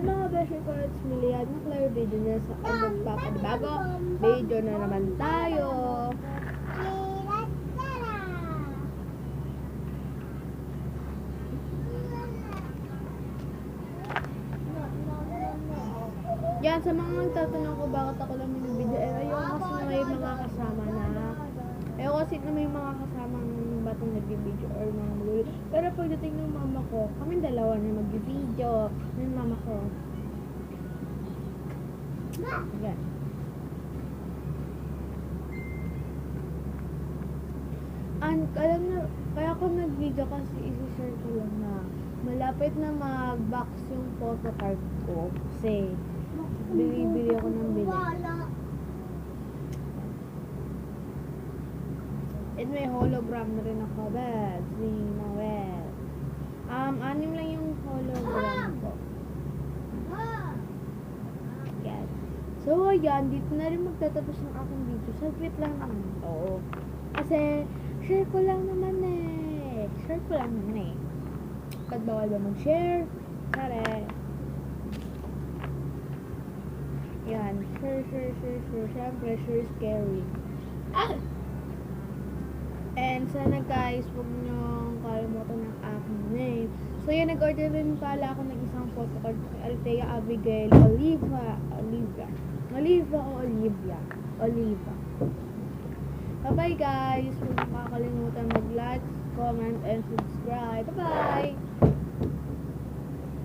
mga beshi ko, it's Milian McClure video na sa magpapanibago video na naman tayo. Yan, sa mga nagtatanong ko bakit ako lang yung video, ayoko kasi na may mga kasama na. Ayoko kasi na may mga kasamang batang nag-video or mga magulo. Pero pagdating ng mama ko, kami dalawa na mag-video ng mama ko. Yan. Alam na, kaya ako nag-video kasi isi-share ko lang na malapit na mag-box yung photocard ko kasi bili ako ng bili. And may hologram na rin ako, bad. Si Noel. Anim lang yung hologram ko. Yan. So, ayan. Dito na rin magtatapos ng aking video. Saglit lang naman ito. Kasi, share ko lang naman eh. Ba't bawal ba mag-share? Tara. Yan. Share. Siyempre, share is scary. And sana guys, huwag niyong kalimutan ng aking name. So yan, nag-order rin pala ako ng isang photocard kay Althea Abigail Oliva. Bye-bye guys. Huwag niyo kakalimutan mag-like, comment, and subscribe. Bye-bye!